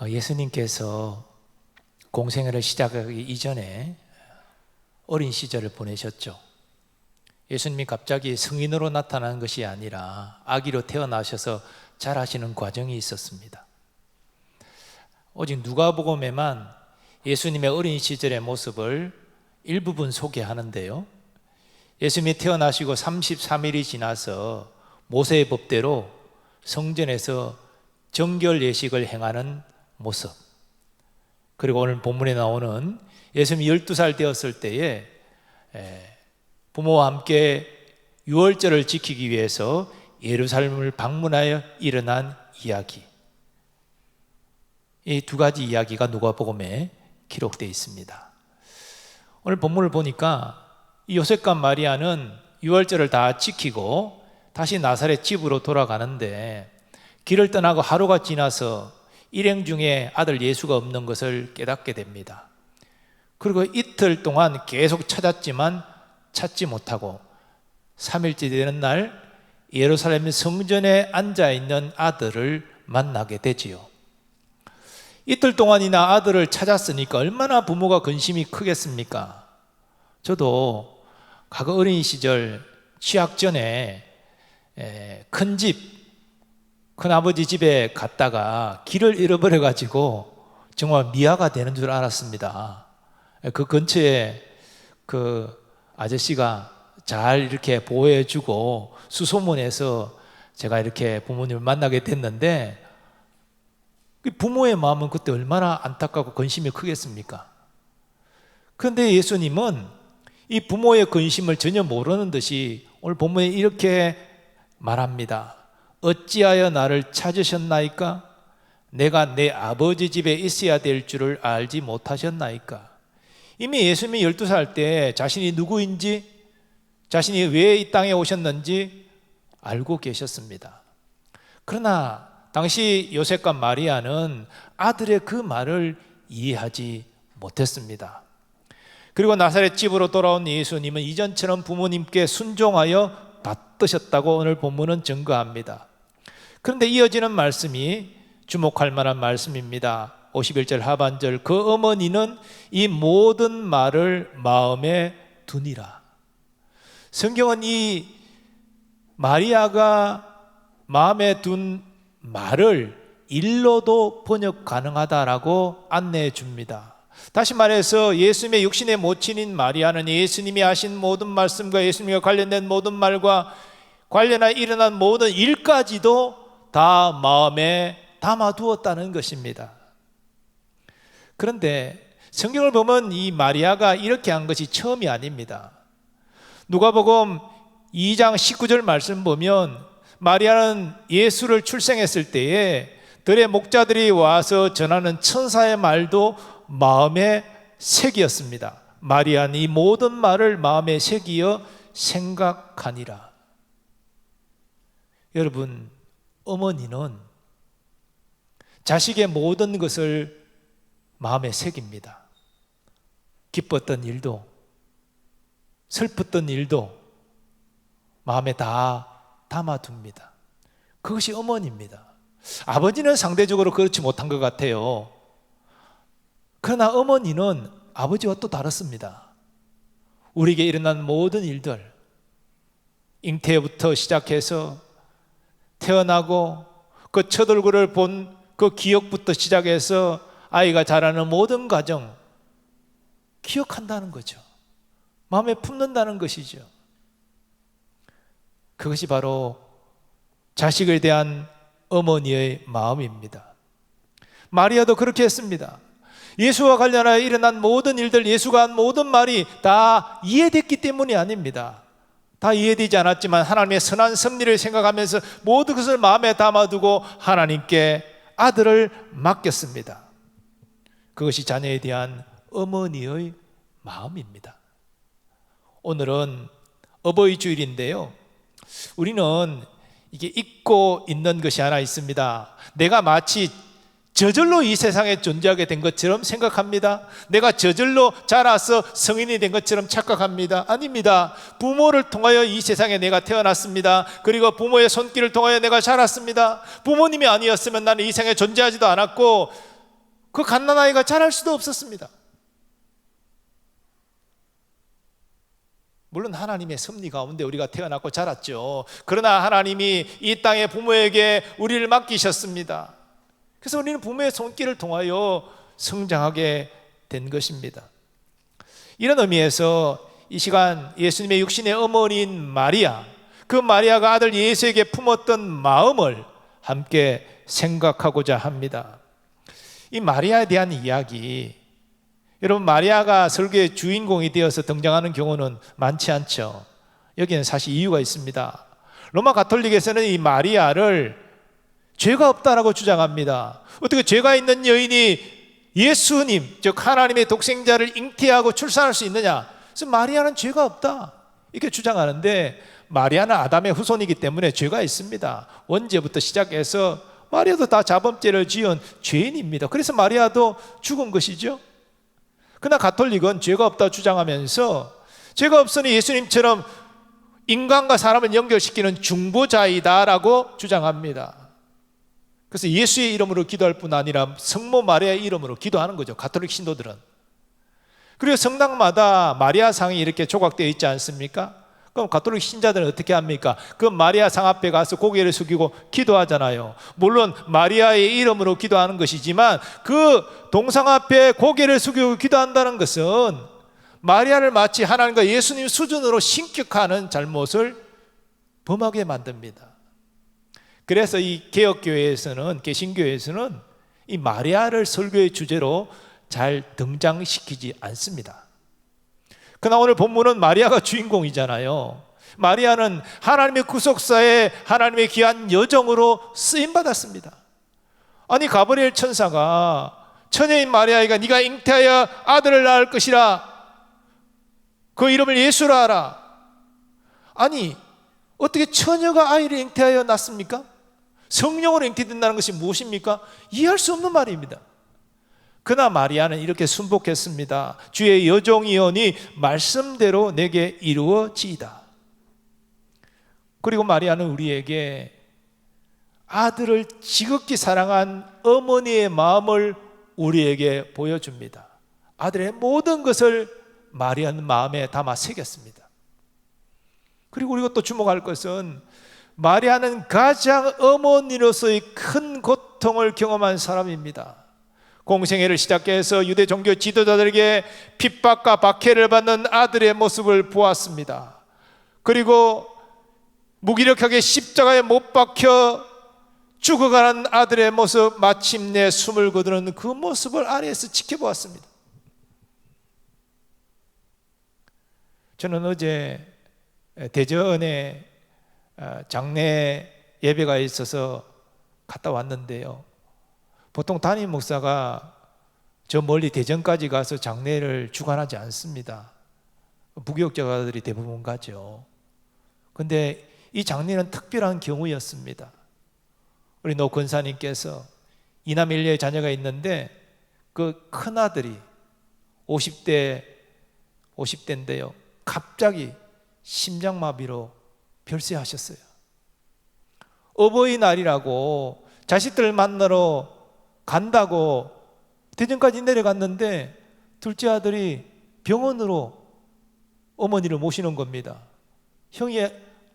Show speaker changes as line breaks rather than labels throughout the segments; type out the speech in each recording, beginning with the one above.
예수님께서 공생애를 시작하기 이전에 어린 시절을 보내셨죠. 예수님이 갑자기 성인으로 나타나는 것이 아니라 아기로 태어나셔서 자라시는 과정이 있었습니다. 오직 누가복음에만 예수님의 어린 시절의 모습을 일부분 소개하는데요, 예수님이 태어나시고 33일이 지나서 모세의 법대로 성전에서 정결 예식을 행하는 모습, 그리고 오늘 본문에 나오는 예수님이 12살 되었을 때에 부모와 함께 유월절을 지키기 위해서 예루살렘을 방문하여 일어난 이야기, 이 두 가지 이야기가 누가복음에 기록되어 있습니다. 오늘 본문을 보니까 이 요셉과 마리아는 유월절을 다 지키고 다시 나사렛 집으로 돌아가는데, 길을 떠나고 하루가 지나서 일행 중에 아들 예수가 없는 것을 깨닫게 됩니다. 그리고 이틀 동안 계속 찾았지만 찾지 못하고 3일째 되는 날 예루살렘 성전에 앉아있는 아들을 만나게 되지요. 이틀 동안이나 아들을 찾았으니까 얼마나 부모가 근심이 크겠습니까? 저도 과거 어린 시절 취학 전에 큰아버지 집에 갔다가 길을 잃어버려가지고 정말 미아가 되는 줄 알았습니다. 그 근처에 그 아저씨가 잘 이렇게 보호해주고 수소문해서 제가 이렇게 부모님을 만나게 됐는데, 부모의 마음은 그때 얼마나 안타깝고 근심이 크겠습니까? 그런데 예수님은 이 부모의 근심을 전혀 모르는 듯이 오늘 본문에 이렇게 말합니다. 어찌하여 나를 찾으셨나이까? 내가 내 아버지 집에 있어야 될 줄을 알지 못하셨나이까? 이미 예수님이 12살 때 자신이 누구인지, 자신이 왜 이 땅에 오셨는지 알고 계셨습니다. 그러나 당시 요셉과 마리아는 아들의 그 말을 이해하지 못했습니다. 그리고 나사렛 집으로 돌아온 예수님은 이전처럼 부모님께 순종하여 받드셨다고 오늘 본문은 증거합니다. 그런데 이어지는 말씀이 주목할 만한 말씀입니다. 51절 하반절, 그 어머니는 이 모든 말을 마음에 두니라. 성경은 이 마리아가 마음에 둔 말을 일로도 번역 가능하다라고 안내해 줍니다. 다시 말해서 예수님의 육신의 모친인 마리아는 예수님이 하신 모든 말씀과 예수님과 관련된 모든 말과 관련하여 일어난 모든 일까지도 다 마음에 담아두었다는 것입니다. 그런데 성경을 보면 이 마리아가 이렇게 한 것이 처음이 아닙니다. 누가복음 2장 19절 말씀 보면 마리아는 예수를 출생했을 때에 들의 목자들이 와서 전하는 천사의 말도 마음에 새기었습니다. 마리아는 이 모든 말을 마음에 새기어 생각하니라. 여러분, 어머니는 자식의 모든 것을 마음에 새깁니다. 기뻤던 일도 슬펐던 일도 마음에 다 담아둡니다. 그것이 어머니입니다. 아버지는 상대적으로 그렇지 못한 것 같아요. 그러나 어머니는 아버지와 또 다릅니다. 우리에게 일어난 모든 일들, 잉태부터 시작해서 태어나고 그 첫 얼굴을 본 그 기억부터 시작해서 아이가 자라는 모든 과정 기억한다는 거죠. 마음에 품는다는 것이죠. 그것이 바로 자식에 대한 어머니의 마음입니다. 마리아도 그렇게 했습니다. 예수와 관련하여 일어난 모든 일들, 예수가 한 모든 말이 다 이해됐기 때문이 아닙니다. 다 이해되지 않았지만 하나님의 선한 섭리를 생각하면서 모든 것을 마음에 담아두고 하나님께 아들을 맡겼습니다. 그것이 자녀에 대한 어머니의 마음입니다. 오늘은 어버이 주일인데요, 우리는 이게 잊고 있는 것이 하나 있습니다. 내가 마치 저절로 이 세상에 존재하게 된 것처럼 생각합니다. 내가 저절로 자라서 성인이 된 것처럼 착각합니다. 아닙니다. 부모를 통하여 이 세상에 내가 태어났습니다. 그리고 부모의 손길을 통하여 내가 자랐습니다. 부모님이 아니었으면 나는 이 세상에 존재하지도 않았고 그 갓난아이가 자랄 수도 없었습니다. 물론 하나님의 섭리 가운데 우리가 태어났고 자랐죠. 그러나 하나님이 이 땅의 부모에게 우리를 맡기셨습니다. 그래서 우리는 부모의 손길을 통하여 성장하게 된 것입니다. 이런 의미에서 이 시간 예수님의 육신의 어머니인 마리아, 그 마리아가 아들 예수에게 품었던 마음을 함께 생각하고자 합니다. 이 마리아에 대한 이야기, 여러분, 마리아가 설교의 주인공이 되어서 등장하는 경우는 많지 않죠. 여기는 사실 이유가 있습니다. 로마 가톨릭에서는 이 마리아를 죄가 없다라고 주장합니다. 어떻게 죄가 있는 여인이 예수님, 즉 하나님의 독생자를 잉태하고 출산할 수 있느냐? 그래서 마리아는 죄가 없다 이렇게 주장하는데, 마리아는 아담의 후손이기 때문에 죄가 있습니다. 원죄부터 시작해서 마리아도 다 자범죄를 지은 죄인입니다. 그래서 마리아도 죽은 것이죠. 그러나 가톨릭은 죄가 없다 주장하면서 죄가 없으니 예수님처럼 인간과 사람을 연결시키는 중보자이다라고 주장합니다. 그래서 예수의 이름으로 기도할 뿐 아니라 성모 마리아의 이름으로 기도하는 거죠, 가톨릭 신도들은. 그리고 성당마다 마리아 상이 이렇게 조각되어 있지 않습니까? 그럼 가톨릭 신자들은 어떻게 합니까? 그 마리아 상 앞에 가서 고개를 숙이고 기도하잖아요. 물론 마리아의 이름으로 기도하는 것이지만 그 동상 앞에 고개를 숙이고 기도한다는 것은 마리아를 마치 하나님과 예수님 수준으로 신격화하는 잘못을 범하게 만듭니다. 그래서 이 개혁교회에서는, 개신교회에서는 이 마리아를 설교의 주제로 잘 등장시키지 않습니다. 그러나 오늘 본문은 마리아가 주인공이잖아요. 마리아는 하나님의 구속사에 하나님의 귀한 여정으로 쓰임받았습니다. 아니, 가브리엘 천사가 처녀인 마리아에게 네가 잉태하여 아들을 낳을 것이라, 그 이름을 예수라 하라. 아니, 어떻게 처녀가 아이를 잉태하여 낳습니까? 성령으로 잉태된다는 것이 무엇입니까? 이해할 수 없는 말입니다. 그러나 마리아는 이렇게 순복했습니다. 주의 여종이오니 말씀대로 내게 이루어지이다. 그리고 마리아는 우리에게 아들을 지극히 사랑한 어머니의 마음을 우리에게 보여줍니다. 아들의 모든 것을 마리아는 마음에 담아 새겼습니다. 그리고 우리가 또 주목할 것은 마리아는 가장 어머니로서의 큰 고통을 경험한 사람입니다. 공생애를 시작해서 유대 종교 지도자들에게 핍박과 박해를 받는 아들의 모습을 보았습니다. 그리고 무기력하게 십자가에 못 박혀 죽어가는 아들의 모습, 마침내 숨을 거두는 그 모습을 아래에서 지켜보았습니다. 저는 어제 대전에 장례 예배가 있어서 갔다 왔는데요, 보통 담임 목사가 저 멀리 대전까지 가서 장례를 주관하지 않습니다. 부교육자들이 대부분 가죠. 그런데 이 장례는 특별한 경우였습니다. 우리 노 권사님께서 이남 1녀의 자녀가 있는데 그 큰아들이 50대인데요 갑자기 심장마비로 별세하셨어요. 어버이날이라고 자식들 만나러 간다고 대전까지 내려갔는데 둘째 아들이 병원으로 어머니를 모시는 겁니다. 형이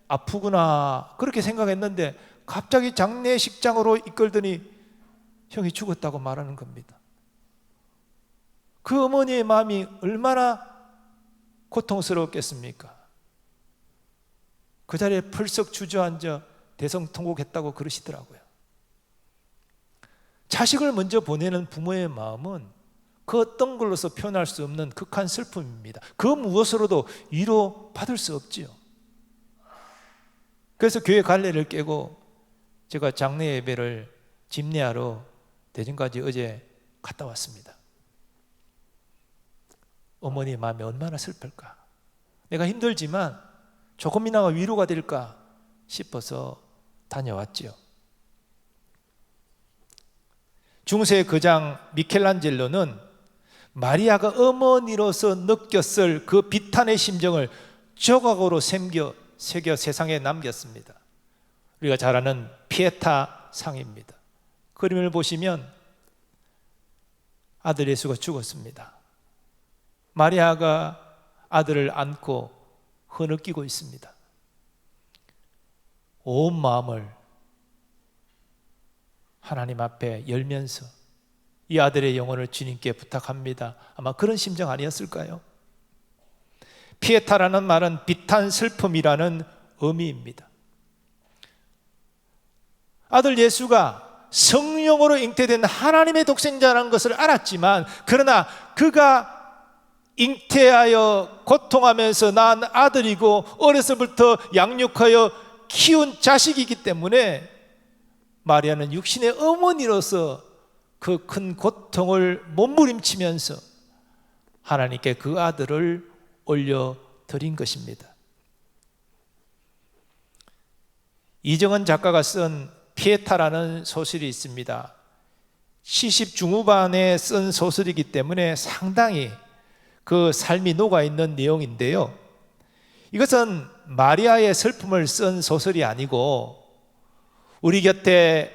아프구나 그렇게 생각했는데 갑자기 장례식장으로 이끌더니 형이 죽었다고 말하는 겁니다. 그 어머니의 마음이 얼마나 고통스러웠겠습니까? 그 자리에 펄썩 주저앉아 대성통곡했다고 그러시더라고요. 자식을 먼저 보내는 부모의 마음은 그 어떤 걸로서 표현할 수 없는 극한 슬픔입니다. 그 무엇으로도 위로받을 수 없지요. 그래서 교회 갈례를 깨고 제가 장례 예배를 집례하러 대전까지 어제 갔다 왔습니다. 어머니의 마음이 얼마나 슬플까. 내가 힘들지만 조금이나마 위로가 될까 싶어서 다녀왔지요. 중세 거장 미켈란젤로는 마리아가 어머니로서 느꼈을 그 비탄의 심정을 조각으로 새겨 세상에 남겼습니다. 우리가 잘 아는 피에타 상입니다. 그림을 보시면 아들 예수가 죽었습니다. 마리아가 아들을 안고 흐느끼고 있습니다. 온 마음을 하나님 앞에 열면서 이 아들의 영혼을 주님께 부탁합니다. 아마 그런 심정 아니었을까요? 피에타라는 말은 비탄 슬픔이라는 의미입니다. 아들 예수가 성령으로 잉태된 하나님의 독생자라는 것을 알았지만, 그러나 그가 잉태하여 고통하면서 낳은 아들이고 어려서부터 양육하여 키운 자식이기 때문에 마리아는 육신의 어머니로서 그 큰 고통을 몸부림치면서 하나님께 그 아들을 올려드린 것입니다. 이정은 작가가 쓴 피에타라는 소설이 있습니다. 70 중후반에 쓴 소설이기 때문에 상당히 그 삶이 녹아있는 내용인데요, 이것은 마리아의 슬픔을 쓴 소설이 아니고 우리 곁에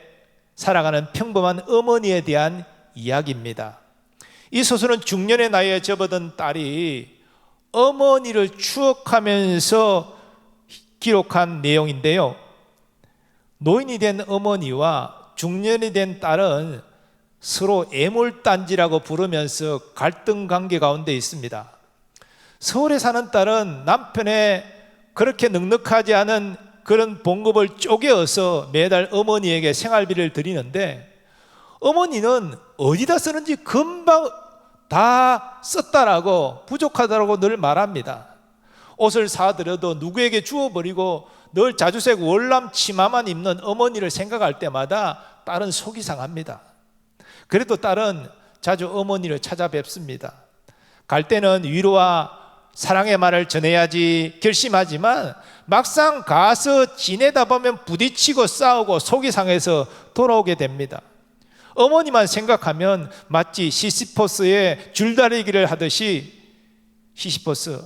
살아가는 평범한 어머니에 대한 이야기입니다. 이 소설은 중년의 나이에 접어든 딸이 어머니를 추억하면서 기록한 내용인데요, 노인이 된 어머니와 중년이 된 딸은 서로 애물단지라고 부르면서 갈등 관계 가운데 있습니다. 서울에 사는 딸은 남편의 그렇게 넉넉하지 않은 그런 봉급을 쪼개어서 매달 어머니에게 생활비를 드리는데, 어머니는 어디다 쓰는지 금방 다 썼다라고, 부족하다라고 늘 말합니다. 옷을 사들여도 누구에게 주워버리고 늘 자주색 월남 치마만 입는 어머니를 생각할 때마다 딸은 속이 상합니다. 그래도 딸은 자주 어머니를 찾아뵙습니다. 갈 때는 위로와 사랑의 말을 전해야지 결심하지만 막상 가서 지내다 보면 부딪히고 싸우고 속이 상해서 돌아오게 됩니다. 어머니만 생각하면 마치 시시포스의 줄다리기를 하듯이, 시시포스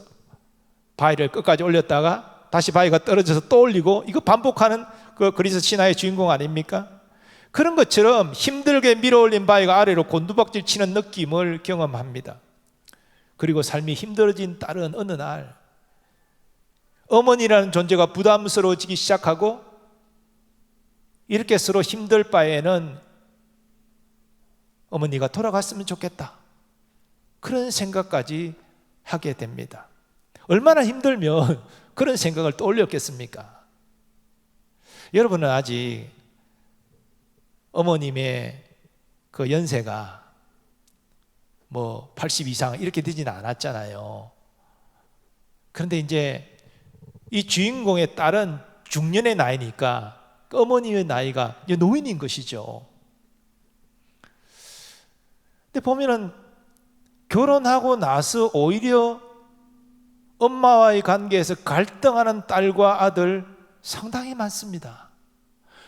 바위를 끝까지 올렸다가 다시 바위가 떨어져서 또 올리고, 이거 반복하는 그 그리스 신화의 주인공 아닙니까? 그런 것처럼 힘들게 밀어올린 바위가 아래로 곤두박질 치는 느낌을 경험합니다. 그리고 삶이 힘들어진 딸은 어느 날 어머니라는 존재가 부담스러워지기 시작하고, 이렇게 서로 힘들 바에는 어머니가 돌아갔으면 좋겠다, 그런 생각까지 하게 됩니다. 얼마나 힘들면 그런 생각을 떠올렸겠습니까? 여러분은 아직 어머님의 그 연세가 뭐 80 이상 이렇게 되지는 않았잖아요. 그런데 이제 이 주인공의 딸은 중년의 나이니까 그 어머니의 나이가 이제 노인인 것이죠. 근데 보면은 결혼하고 나서 오히려 엄마와의 관계에서 갈등하는 딸과 아들 상당히 많습니다.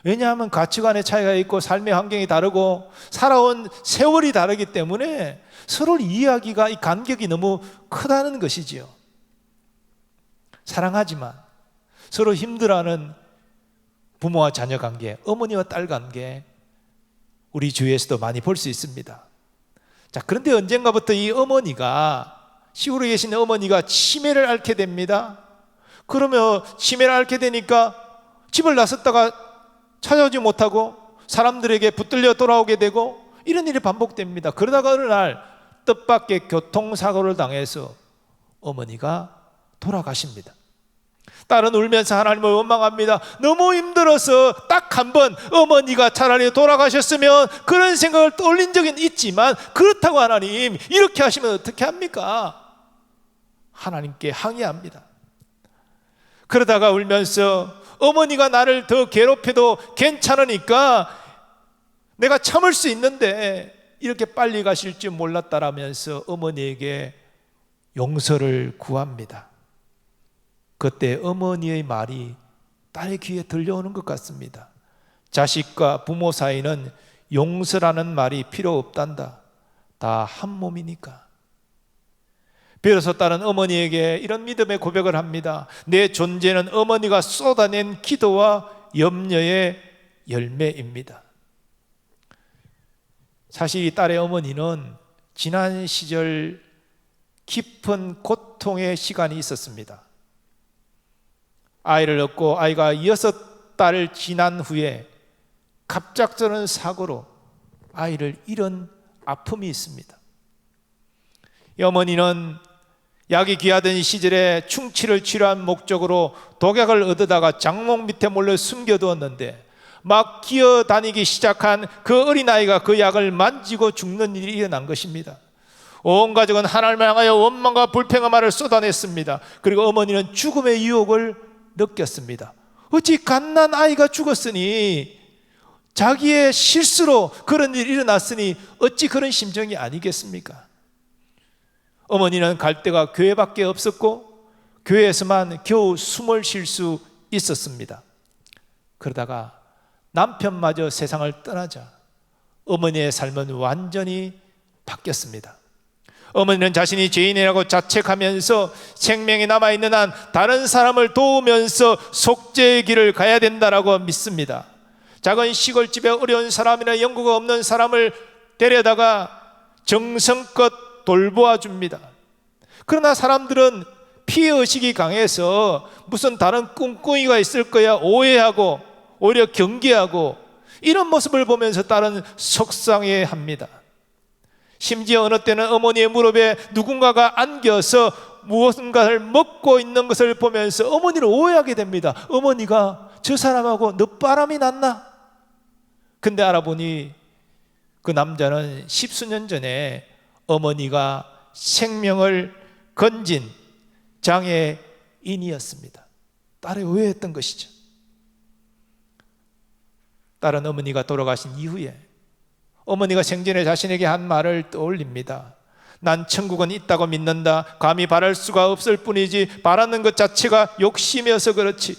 왜냐하면 가치관의 차이가 있고 삶의 환경이 다르고 살아온 세월이 다르기 때문에 서로 이해하기가, 이 간격이 너무 크다는 것이지요. 사랑하지만 서로 힘들어하는 부모와 자녀 관계, 어머니와 딸 관계, 우리 주위에서도 많이 볼 수 있습니다. 자, 그런데 언젠가부터 이 어머니가, 시골에 계신 어머니가 치매를 앓게 됩니다. 그러면 치매를 앓게 되니까 집을 나섰다가 찾아오지 못하고 사람들에게 붙들려 돌아오게 되고, 이런 일이 반복됩니다. 그러다가 어느 날 뜻밖의 교통사고를 당해서 어머니가 돌아가십니다. 딸은 울면서 하나님을 원망합니다. 너무 힘들어서 딱 한 번 어머니가 차라리 돌아가셨으면, 그런 생각을 떠올린 적은 있지만, 그렇다고 하나님 이렇게 하시면 어떻게 합니까? 하나님께 항의합니다. 그러다가 울면서 어머니가 나를 더 괴롭혀도 괜찮으니까 내가 참을 수 있는데 이렇게 빨리 가실 줄 몰랐다라면서 어머니에게 용서를 구합니다. 그때 어머니의 말이 딸의 귀에 들려오는 것 같습니다. 자식과 부모 사이는 용서라는 말이 필요 없단다. 다 한 몸이니까. 비로소 딸은 어머니에게 이런 믿음의 고백을 합니다. 내 존재는 어머니가 쏟아낸 기도와 염려의 열매입니다. 사실 이 딸의 어머니는 지난 시절 깊은 고통의 시간이 있었습니다. 아이를 얻고 아이가 6달 지난 후에 갑작스러운 사고로 아이를 잃은 아픔이 있습니다. 이 어머니는 약이 귀하던 시절에 충치를 치료한 목적으로 독약을 얻어다가 장목 밑에 몰래 숨겨두었는데 막 기어다니기 시작한 그 어린아이가 그 약을 만지고 죽는 일이 일어난 것입니다. 온 가족은 하나님을 향하여 원망과 불평의 말을 쏟아냈습니다. 그리고 어머니는 죽음의 유혹을 느꼈습니다. 어찌 갓난 아이가 죽었으니, 자기의 실수로 그런 일이 일어났으니 어찌 그런 심정이 아니겠습니까? 어머니는 갈 데가 교회밖에 없었고 교회에서만 겨우 숨을 쉴 수 있었습니다. 그러다가 남편마저 세상을 떠나자 어머니의 삶은 완전히 바뀌었습니다. 어머니는 자신이 죄인이라고 자책하면서 생명이 남아있는 한 다른 사람을 도우면서 속죄의 길을 가야 된다라고 믿습니다. 작은 시골집에 어려운 사람이나 연고가 없는 사람을 데려다가 정성껏 돌보아 줍니다. 그러나 사람들은 피해의식이 강해서 무슨 다른 꿍꿍이가 있을 거야 오해하고 오히려 경계하고, 이런 모습을 보면서 딸은 속상해합니다. 심지어 어느 때는 어머니의 무릎에 누군가가 안겨서 무엇인가를 먹고 있는 것을 보면서 어머니를 오해하게 됩니다. 어머니가 저 사람하고 늦바람이 났나? 근데 알아보니 그 남자는 10수년 전에 어머니가 생명을 건진 장애인이었습니다. 딸이 오해했던 것이죠. 딸은 어머니가 돌아가신 이후에 어머니가 생전에 자신에게 한 말을 떠올립니다. 난 천국은 있다고 믿는다. 감히 바랄 수가 없을 뿐이지 바라는 것 자체가 욕심이어서 그렇지.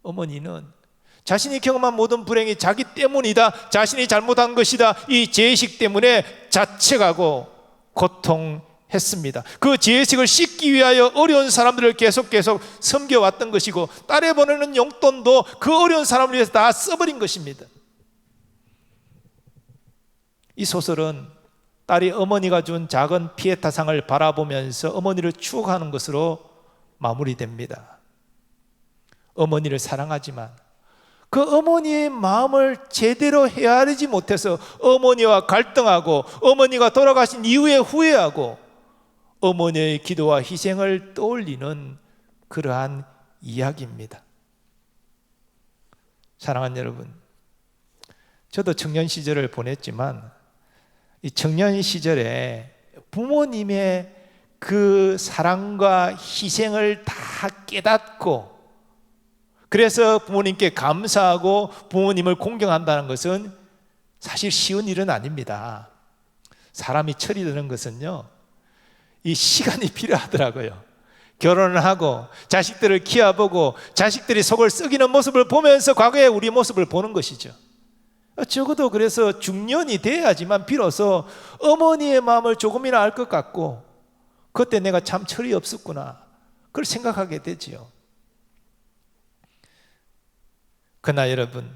어머니는 자신이 경험한 모든 불행이 자기 때문이다, 자신이 잘못한 것이다, 이 죄의식 때문에 자책하고 고통했습니다. 그 죄의식을 씻기 위하여 어려운 사람들을 계속 섬겨왔던 것이고, 딸에 보내는 용돈도 그 어려운 사람을 위해서 다 써버린 것입니다. 이 소설은 딸이 어머니가 준 작은 피에타상을 바라보면서 어머니를 추억하는 것으로 마무리됩니다. 어머니를 사랑하지만 그 어머니의 마음을 제대로 헤아리지 못해서 어머니와 갈등하고, 어머니가 돌아가신 이후에 후회하고, 어머니의 기도와 희생을 떠올리는 그러한 이야기입니다. 사랑하는 여러분, 저도 청년 시절을 보냈지만 이 청년 시절에 부모님의 그 사랑과 희생을 다 깨닫고, 그래서 부모님께 감사하고 부모님을 공경한다는 것은 사실 쉬운 일은 아닙니다. 사람이 철이 드는 것은요, 이 시간이 필요하더라고요. 결혼을 하고 자식들을 키워보고 자식들이 속을 썩이는 모습을 보면서 과거의 우리 모습을 보는 것이죠. 적어도 그래서 중년이 돼야지만 비로소 어머니의 마음을 조금이나 알 것 같고, 그때 내가 참 철이 없었구나, 그걸 생각하게 되지요. 그러나 여러분,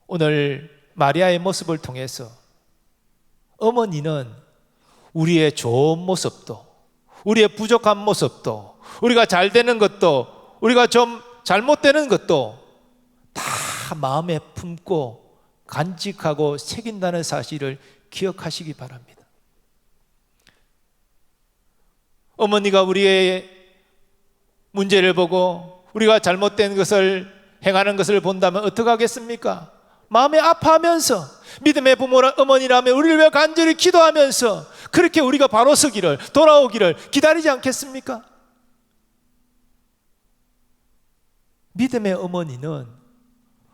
오늘 마리아의 모습을 통해서 어머니는 우리의 좋은 모습도, 우리의 부족한 모습도, 우리가 잘 되는 것도, 우리가 좀 잘못되는 것도 다 마음에 품고 간직하고 새긴다는 사실을 기억하시기 바랍니다. 어머니가 우리의 문제를 보고 우리가 잘못된 것을 행하는 것을 본다면 어떻게 하겠습니까? 마음에 아파하면서 믿음의 부모라 어머니라면 우리를 위해 간절히 기도하면서 그렇게 우리가 바로 서기를, 돌아오기를 기다리지 않겠습니까? 믿음의 어머니는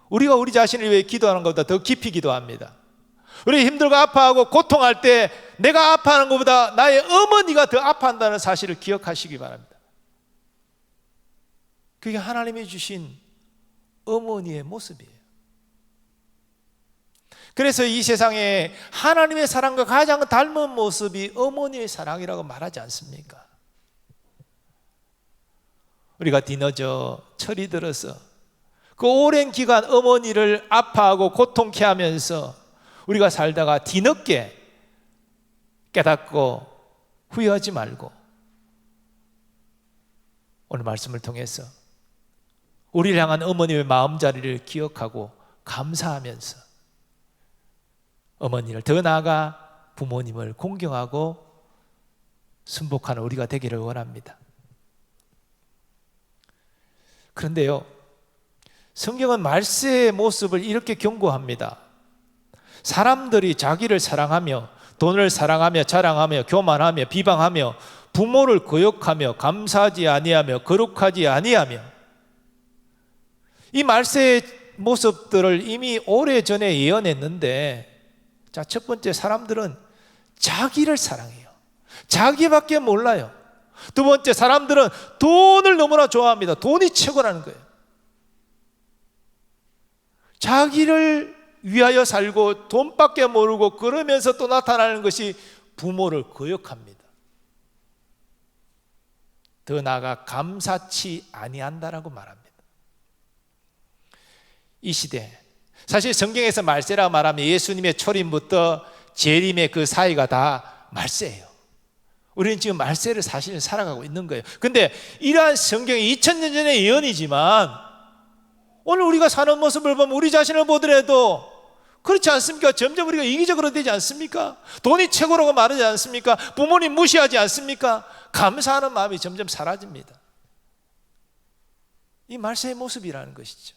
우리가 우리 자신을 위해 기도하는 것보다 더 깊이 기도합니다. 우리 힘들고 아파하고 고통할 때 내가 아파하는 것보다 나의 어머니가 더 아파한다는 사실을 기억하시기 바랍니다. 그게 하나님이 주신 어머니의 모습이에요. 그래서 이 세상에 하나님의 사랑과 가장 닮은 모습이 어머니의 사랑이라고 말하지 않습니까? 우리가 뒤늦어 철이 들어서 그 오랜 기간 어머니를 아파하고 고통케 하면서 우리가 살다가 뒤늦게 깨닫고 후회하지 말고 오늘 말씀을 통해서 우리를 향한 어머님의 마음자리를 기억하고 감사하면서 어머니를 더 나아가 부모님을 공경하고 순복하는 우리가 되기를 원합니다. 그런데요, 성경은 말세의 모습을 이렇게 경고합니다. 사람들이 자기를 사랑하며 돈을 사랑하며 자랑하며 교만하며 비방하며 부모를 거역하며 감사하지 아니하며 거룩하지 아니하며, 이 말세의 모습들을 이미 오래전에 예언했는데, 자, 첫 번째, 사람들은 자기를 사랑해요. 자기밖에 몰라요. 두 번째, 사람들은 돈을 너무나 좋아합니다. 돈이 최고라는 거예요. 자기를 위하여 살고 돈밖에 모르고, 그러면서 또 나타나는 것이 부모를 거역합니다. 더 나아가 감사치 아니한다라고 말합니다. 이 시대, 사실 성경에서 말세라고 말하면 예수님의 초림부터 재림의 그 사이가 다 말세예요. 우리는 지금 말세를 사실은 살아가고 있는 거예요. 근데 이러한 성경이 2000년 전의 예언이지만 오늘 우리가 사는 모습을 보면 우리 자신을 보더라도 그렇지 않습니까? 점점 우리가 이기적으로 되지 않습니까? 돈이 최고라고 말하지 않습니까? 부모님 무시하지 않습니까? 감사하는 마음이 점점 사라집니다. 이 말세의 모습이라는 것이죠.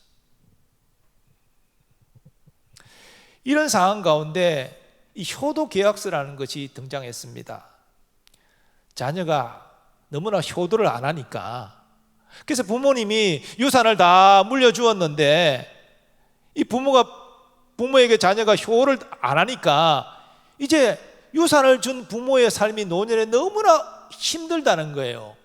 이런 상황 가운데 이 효도 계약서라는 것이 등장했습니다. 자녀가 너무나 효도를 안 하니까, 그래서 부모님이 유산을 다 물려주었는데 이 부모에게 자녀가 효를 안 하니까 이제 유산을 준 부모의 삶이 노년에 너무나 힘들다는 거예요.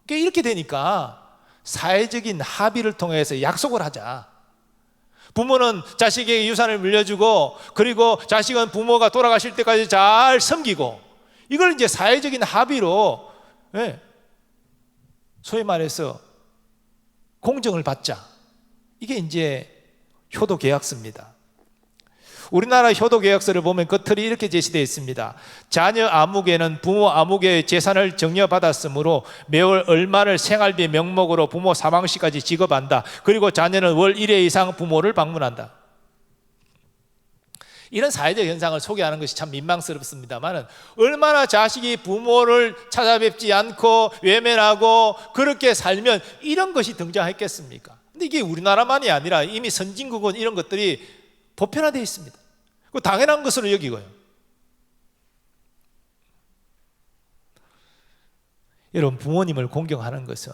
그러니까 이렇게 되니까 사회적인 합의를 통해서 약속을 하자. 부모는 자식에게 유산을 물려주고, 그리고 자식은 부모가 돌아가실 때까지 잘 섬기고, 이걸 이제 사회적인 합의로, 소위 말해서 공정을 받자. 이게 이제 효도계약서입니다. 우리나라 효도계약서를 보면 겉틀이 이렇게 제시되어 있습니다. 자녀 아무개는 부모 아무개의 재산을 증여받았으므로 매월 얼마를 생활비 명목으로 부모 사망 시까지 지급한다. 그리고 자녀는 월 1회 이상 부모를 방문한다. 이런 사회적 현상을 소개하는 것이 참 민망스럽습니다만, 얼마나 자식이 부모를 찾아뵙지 않고 외면하고 그렇게 살면 이런 것이 등장했겠습니까? 근데 이게 우리나라만이 아니라 이미 선진국은 이런 것들이 보편화되어 있습니다. 당연한 것으로 여기고요. 여러분, 부모님을 공경하는 것은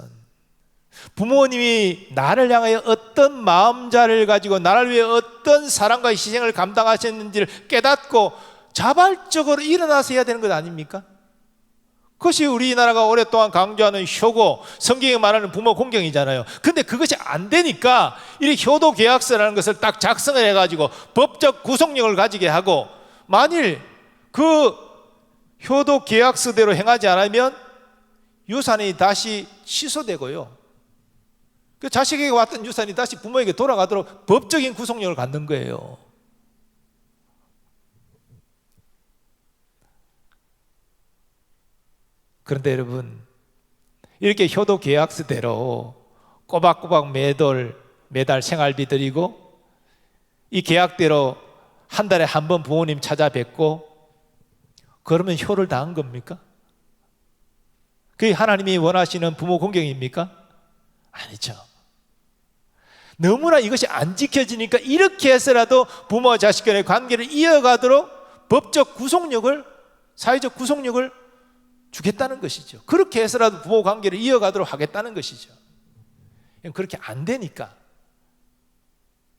부모님이 나를 향하여 어떤 마음자를 가지고 나를 위해 어떤 사랑과 희생을 감당하셨는지를 깨닫고 자발적으로 일어나서 해야 되는 것 아닙니까? 그것이 우리나라가 오랫동안 강조하는 효고, 성경이 말하는 부모 공경이잖아요. 근데 그것이 안 되니까 이 효도 계약서라는 것을 딱 작성을 해가지고 법적 구속력을 가지게 하고, 만일 그 효도 계약서대로 행하지 않으면 유산이 다시 취소되고요, 그 자식에게 왔던 유산이 다시 부모에게 돌아가도록 법적인 구속력을 갖는 거예요. 그런데 여러분, 이렇게 효도 계약서대로 꼬박꼬박 매달 생활비 드리고, 이 계약대로 한 달에 한 번 부모님 찾아뵙고, 그러면 효를 다한 겁니까? 그게 하나님이 원하시는 부모 공경입니까? 아니죠. 너무나 이것이 안 지켜지니까 이렇게 해서라도 부모와 자식 간의 관계를 이어가도록 법적 구속력을, 사회적 구속력을 주겠다는 것이죠. 그렇게 해서라도 부모 관계를 이어가도록 하겠다는 것이죠. 그렇게 안 되니까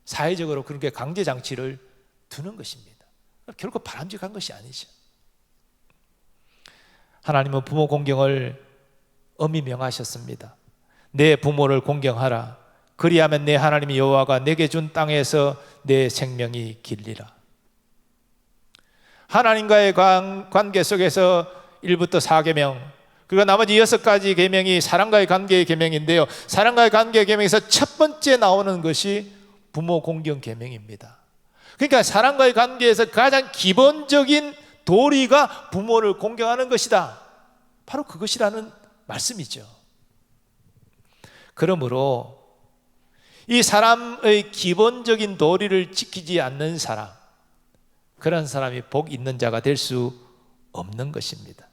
사회적으로 그렇게 강제장치를 두는 것입니다. 결코 바람직한 것이 아니죠. 하나님은 부모 공경을 엄히 명하셨습니다. 내 부모를 공경하라. 그리하면 내 하나님 여호와가 내게 준 땅에서 내 생명이 길리라. 하나님과의 관계 속에서 1부터 4계명, 그리고 나머지 6가지 계명이 사랑과의 관계의 계명인데요, 사랑과의 관계의 계명에서 첫 번째 나오는 것이 부모 공경 계명입니다. 그러니까 사람과의 관계에서 가장 기본적인 도리가 부모를 공경하는 것이다. 바로 그것이라는 말씀이죠. 그러므로 이 사람의 기본적인 도리를 지키지 않는 사람, 그런 사람이 복 있는 자가 될 수 없는 것입니다.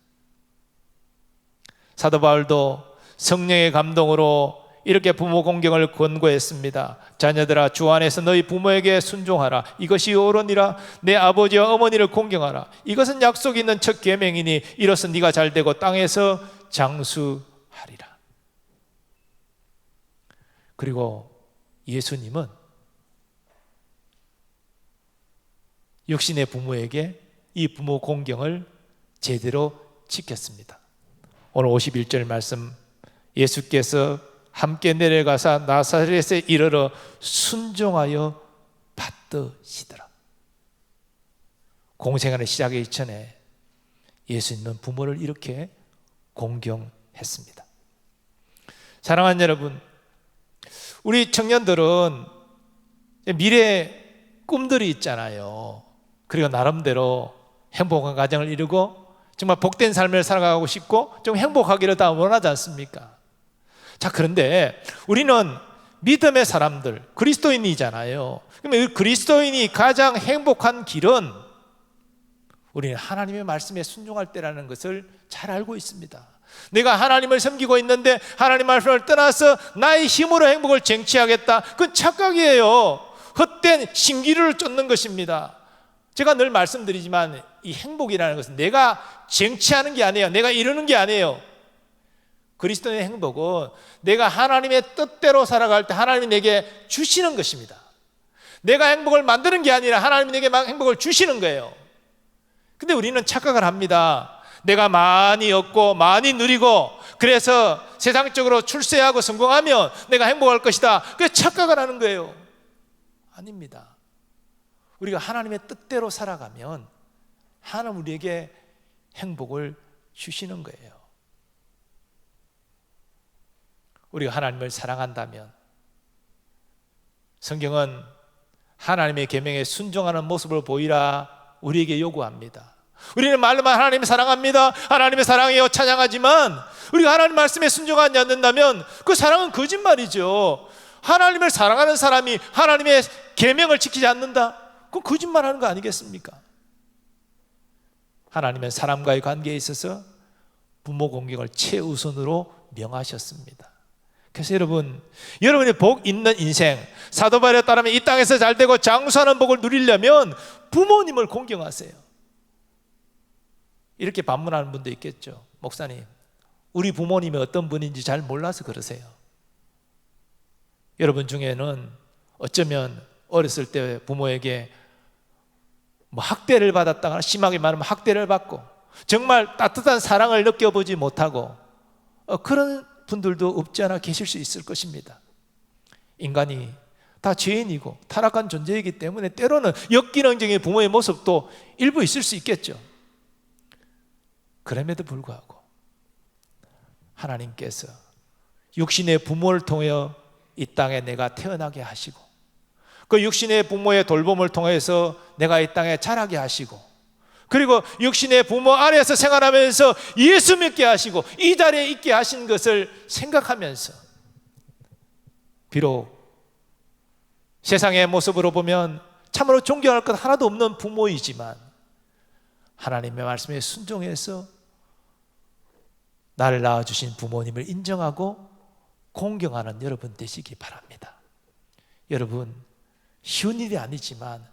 사도 바울도 성령의 감동으로 이렇게 부모 공경을 권고했습니다. 자녀들아, 주 안에서 너희 부모에게 순종하라. 이것이 옳으니라. 내 아버지와 어머니를 공경하라. 이것은 약속 있는 첫 계명이니 이로써 네가 잘되고 땅에서 장수하리라. 그리고 예수님은 육신의 부모에게 이 부모 공경을 제대로 지켰습니다. 오늘 51절 말씀, 예수께서 함께 내려가사 나사렛에 이르러 순종하여 받드시더라. 공생활의 시작이기 전에 예수님은 부모를 이렇게 공경했습니다. 사랑하는 여러분, 우리 청년들은 미래 꿈들이 있잖아요. 그리고 나름대로 행복한 가정을 이루고 정말 복된 삶을 살아가고 싶고 좀 행복하기를 다 원하지 않습니까? 자, 그런데 우리는 믿음의 사람들, 그리스도인이잖아요. 그러면 이 그리스도인이 가장 행복한 길은 우리는 하나님의 말씀에 순종할 때라는 것을 잘 알고 있습니다. 내가 하나님을 섬기고 있는데 하나님 말씀을 떠나서 나의 힘으로 행복을 쟁취하겠다, 그건 착각이에요. 헛된 신기루를 쫓는 것입니다. 제가 늘 말씀드리지만 이 행복이라는 것은 내가 쟁취하는 게 아니에요. 내가 이루는 게 아니에요. 그리스도의 행복은 내가 하나님의 뜻대로 살아갈 때 하나님이 내게 주시는 것입니다. 내가 행복을 만드는 게 아니라 하나님이 내게 행복을 주시는 거예요. 근데 우리는 착각을 합니다. 내가 많이 얻고 많이 누리고 그래서 세상적으로 출세하고 성공하면 내가 행복할 것이다, 그래서 착각을 하는 거예요. 아닙니다. 우리가 하나님의 뜻대로 살아가면 하나님 우리에게 행복을 주시는 거예요. 우리가 하나님을 사랑한다면 성경은 하나님의 계명에 순종하는 모습을 보이라 우리에게 요구합니다. 우리는 말로만 하나님을 사랑합니다, 하나님의 사랑이요 찬양하지만 우리가 하나님 말씀에 순종하지 않는다면 그 사랑은 거짓말이죠. 하나님을 사랑하는 사람이 하나님의 계명을 지키지 않는다? 그건 거짓말하는 거 아니겠습니까? 하나님은 사람과의 관계에 있어서 부모 공경을 최우선으로 명하셨습니다. 그래서 여러분이 복 있는 인생, 사도 바울에 따르면 이 땅에서 잘되고 장수하는 복을 누리려면 부모님을 공경하세요. 이렇게 반문하는 분도 있겠죠. 목사님, 우리 부모님이 어떤 분인지 잘 몰라서 그러세요. 여러분 중에는 어쩌면 어렸을 때 부모에게 학대를 받았다거나 심하게 말하면 학대를 받고 정말 따뜻한 사랑을 느껴보지 못하고 그런 분들도 없지 않아 계실 수 있을 것입니다. 인간이 다 죄인이고 타락한 존재이기 때문에 때로는 역기능적인 부모의 모습도 일부 있을 수 있겠죠. 그럼에도 불구하고 하나님께서 육신의 부모를 통하여 이 땅에 내가 태어나게 하시고 그 육신의 부모의 돌봄을 통해서 내가 이 땅에 자라게 하시고 그리고 육신의 부모 아래에서 생활하면서 예수 믿게 하시고 이 자리에 있게 하신 것을 생각하면서 비록 세상의 모습으로 보면 참으로 존경할 것 하나도 없는 부모이지만 하나님의 말씀에 순종해서 나를 낳아주신 부모님을 인정하고 공경하는 여러분 되시기 바랍니다. 여러분, 쉬운 일이 아니지만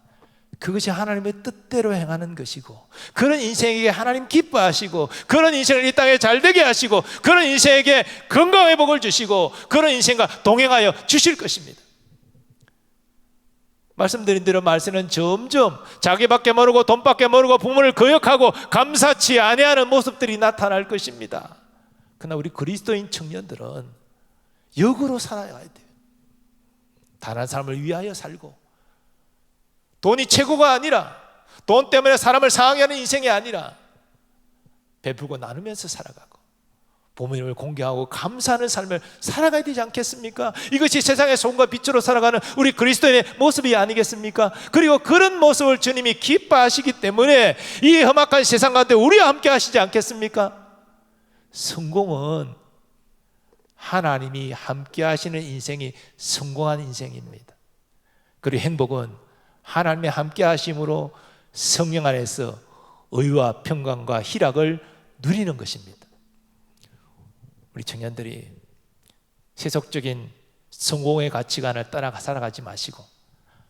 그것이 하나님의 뜻대로 행하는 것이고 그런 인생에게 하나님 기뻐하시고 그런 인생을 이 땅에 잘되게 하시고 그런 인생에게 건강의 복을 주시고 그런 인생과 동행하여 주실 것입니다. 말씀드린 대로 말세는 점점 자기밖에 모르고 돈밖에 모르고 부모를 거역하고 감사치 아니하는 모습들이 나타날 것입니다. 그러나 우리 그리스도인 청년들은 역으로 살아야 돼요. 다른 사람을 위하여 살고 돈이 최고가 아니라 돈 때문에 사람을 상하게 하는 인생이 아니라 베풀고 나누면서 살아가고 부모님을 공경하고 감사하는 삶을 살아가야 되지 않겠습니까? 이것이 세상의 소금과 빛으로 살아가는 우리 그리스도인의 모습이 아니겠습니까? 그리고 그런 모습을 주님이 기뻐하시기 때문에 이 험악한 세상 가운데 우리와 함께 하시지 않겠습니까? 성공은 하나님이 함께 하시는 인생이 성공한 인생입니다. 그리고 행복은 하나님이 함께 하심으로 성령 안에서 의와 평강과 희락을 누리는 것입니다. 우리 청년들이 세속적인 성공의 가치관을 따라 살아가지 마시고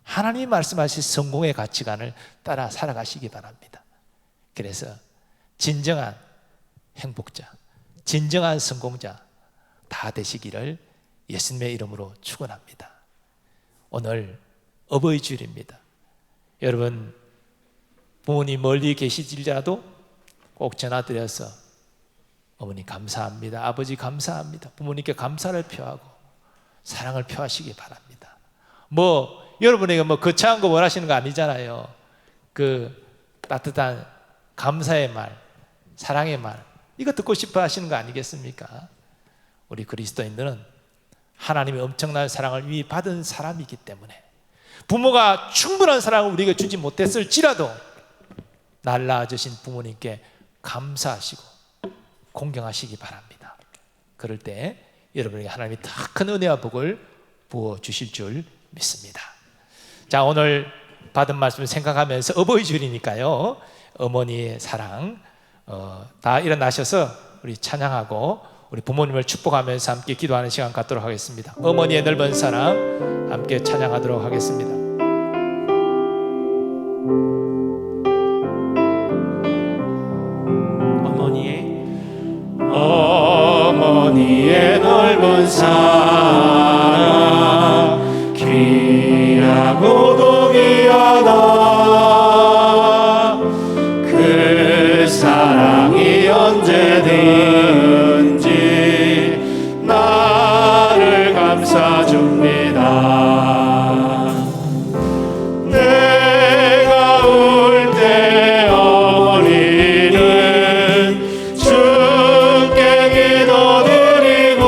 하나님이 말씀하신 성공의 가치관을 따라 살아가시기 바랍니다. 그래서 진정한 행복자, 진정한 성공자 다 되시기를 예수님의 이름으로 축원합니다. 오늘 어버이 주일입니다. 여러분 부모님 멀리 계시질라도 꼭 전화드려서 어머니 감사합니다, 아버지 감사합니다, 부모님께 감사를 표하고 사랑을 표하시기 바랍니다. 여러분에게 거창한 거 원하시는 거 아니잖아요. 그 따뜻한 감사의 말, 사랑의 말, 이거 듣고 싶어 하시는 거 아니겠습니까? 우리 그리스도인들은 하나님의 엄청난 사랑을 이미 받은 사람이기 때문에 부모가 충분한 사랑을 우리에게 주지 못했을지라도 날 낳아주신 부모님께 감사하시고 공경하시기 바랍니다. 그럴 때 여러분에게 하나님이 더 큰 은혜와 복을 부어주실 줄 믿습니다. 자, 오늘 받은 말씀을 생각하면서 어버이 주일이니까요, 어머니의 사랑 다 일어나셔서 우리 찬양하고 우리 부모님을 축복하면서 함께 기도하는 시간 갖도록 하겠습니다. 어머니의 넓은 사랑 함께 찬양하도록 하겠습니다. 어머니의 넓은 사랑 귀하고도 귀하다. 그 사랑이 언제든지 나를 감싸줍니다. 내가 울 때 어머니는 주께 기도드리고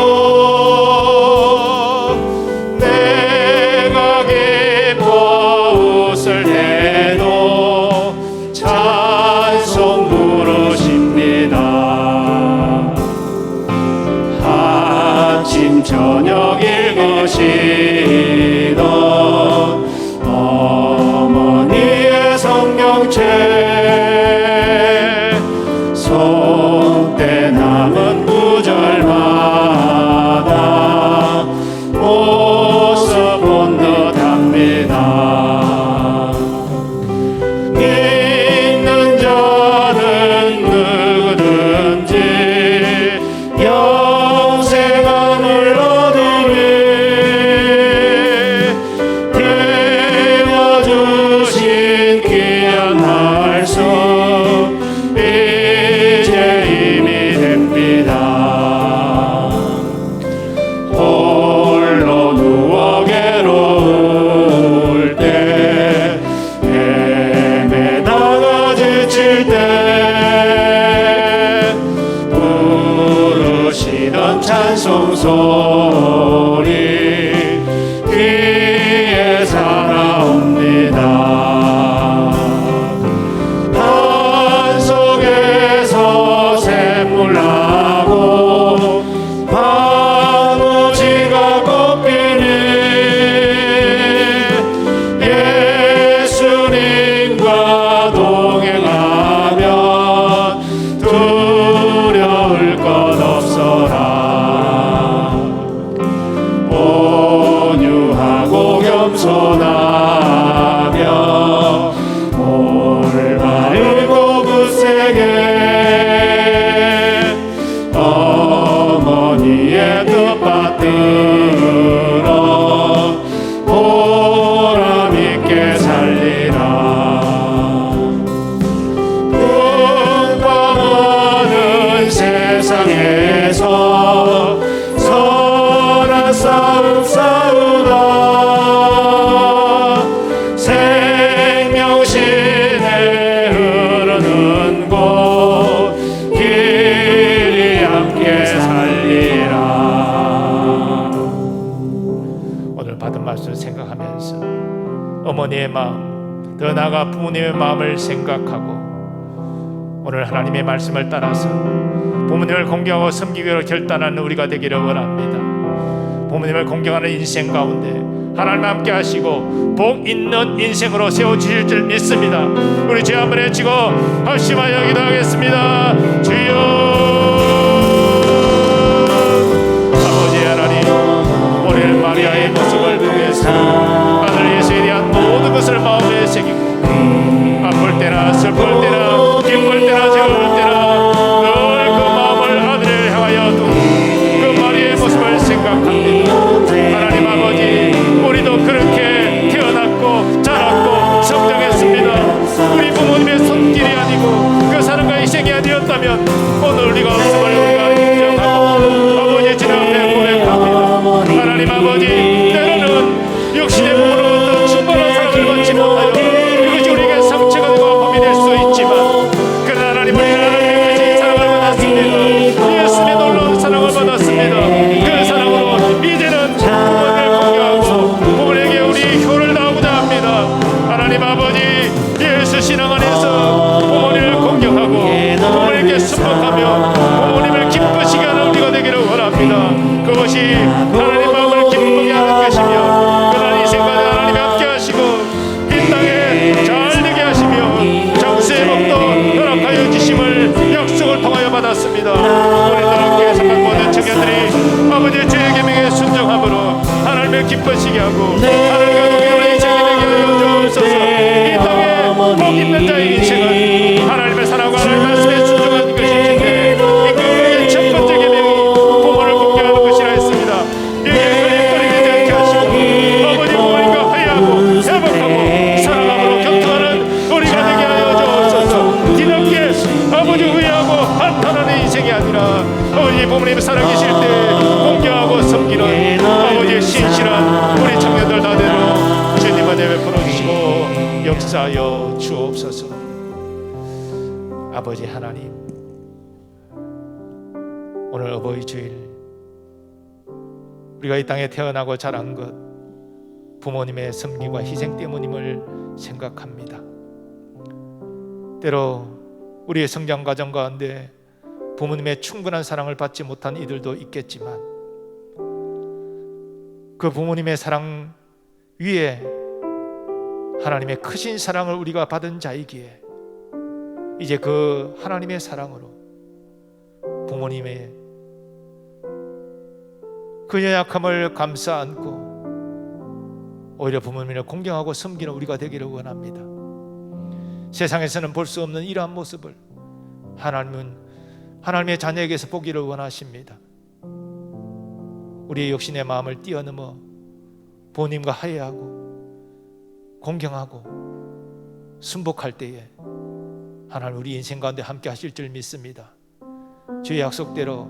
어머니의 마음, 더 나아가 부모님의 마음을 생각하고 오늘 하나님의 말씀을 따라서 부모님을 공경하고 섬기기로 결단하는 우리가 되기를 원합니다. 부모님을 공경하는 인생 가운데 하나님 함께 하시고 복 있는 인생으로 세워주실 줄 믿습니다. 우리 죄 한번 해치고 합심하여 기도하겠습니다. 주여, 아버지 하나님, 오늘 마리아의 모습을 통해서 아들 예수에 대한 모든 것을 마음에 새기고 아플 때나 슬플 때나 기쁠 때나 즐거울 때나 늘 그 마음을 아들을 향하여 두고 그 마리아의 모습을 생각합니다. 하나님 아버지, 우리도 그렇게 태어났고 자랐고 성장했습니다. 우리 부모님의 손길이 아니고 그 사랑과 희생이 아니었다면 오늘 우리가 없음을 우리가 인정하고 아버지 주님 앞에 고백합니다. 하나님 아버지, 때로는 육신의 부모로부터 충분한 사랑을 받지 못하여 이것이 우리에게 상처가 되고 아픔이 될 수 있지만 그러나 하나님, 우리는 하나님의 크신 사랑을 받았습니다. 예수님의 놀라운 사랑을 받았습니다. 그 사랑으로 이제는 부모님을 공경하고 부모에게 우리 효를 다하고자 합니다. 하나님 아버지, 예수 신앙 안에서 부모님을 공경하고 부모님께 순복하며 부모님을 기쁘시게 하는 우리가 되기를 원합니다. 그것이 하나님 마음을 기쁘게 하는 것이며 그러한 인생 가운데 하나님이 함께 하시고 이 땅에 잘 되게 하시며 장수의 복도 허락하여 주심을 약속을 통하여 받았습니다. 우리 나라교회 생각 모든 청년들이 아버지의 주의 계명에 순종함으로 하나님을 기쁘시게 하고 하나님과 동행하는 인생이 되게 하여 주옵소서. 이 땅에 복 있는 자의 인생은 하나님을 사랑하고 하나님의 말씀에 순종하는 것인데 이 첫 번째 계명이 부모를 공경하는 것이라 했습니다. 이게 걸림돌이 되지 않게 하시고 아버지 부모님과 화해하고 회복하고 사랑함으로 교통하는 우리가 되게 하여 주옵소서. 뒤늦게 아버지 후회하고 한탄하는 인생이 아니라 아버지 부모님 살아계실 때 공경하고 섬기는 아버지의 신실한 우리 청년들 다대로 주님 은혜 베풀어 주시고 역사하여 주옵소서. 아버지 하나님, 오늘 어버이 주일 우리가 이 땅에 태어나고 자란 것 부모님의 섬김과 희생 때문임을 생각합니다. 때로 우리의 성장 과정 가운데 부모님의 충분한 사랑을 받지 못한 이들도 있겠지만 그 부모님의 사랑 위에 하나님의 크신 사랑을 우리가 받은 자이기에 이제 그 하나님의 사랑으로 부모님의 그 연약함을 감싸 안고 오히려 부모님을 공경하고 섬기는 우리가 되기를 원합니다. 세상에서는 볼 수 없는 이러한 모습을 하나님은 하나님의 자녀에게서 보기를 원하십니다. 우리의 육신의 마음을 뛰어넘어 부모님과 화해하고 공경하고 순복할 때에 하나님 우리 인생 가운데 함께 하실 줄 믿습니다. 주의 약속대로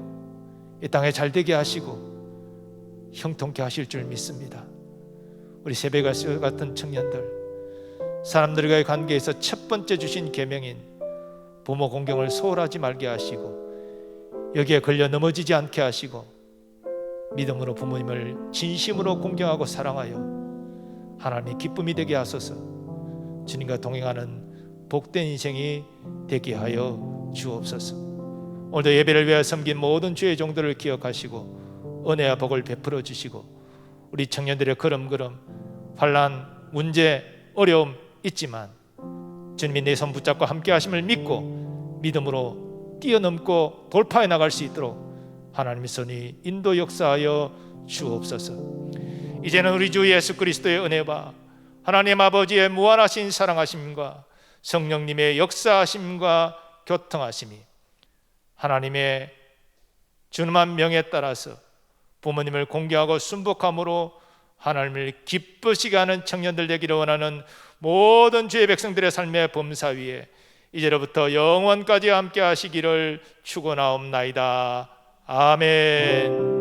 이 땅에 잘되게 하시고 형통케 하실 줄 믿습니다. 우리 세배가시 같은 청년들, 사람들과의 관계에서 첫 번째 주신 계명인 부모 공경을 소홀하지 말게 하시고 여기에 걸려 넘어지지 않게 하시고 믿음으로 부모님을 진심으로 공경하고 사랑하여 하나님의 기쁨이 되게 하소서. 주님과 동행하는 복된 인생이 되게 하여 주옵소서. 오늘도 예배를 위하여 섬긴 모든 주의 종들을 기억하시고 은혜와 복을 베풀어 주시고 우리 청년들의 걸음걸음 환난, 문제, 어려움 있지만 주님이 내 손 붙잡고 함께 하심을 믿고 믿음으로 뛰어넘고 돌파해 나갈 수 있도록 하나님의 손이 인도 역사하여 주옵소서. 이제는 우리 주 예수 그리스도의 은혜와 하나님 아버지의 무한하신 사랑하심과 성령님의 역사하심과 교통하심이 하나님의 준엄한 명에 따라서 부모님을 공경하고 순복함으로 하나님을 기쁘시게 하는 청년들 되기를 원하는 모든 주의 백성들의 삶의 범사 위에 이제로부터 영원까지 함께 하시기를 축원하옵나이다. 아멘.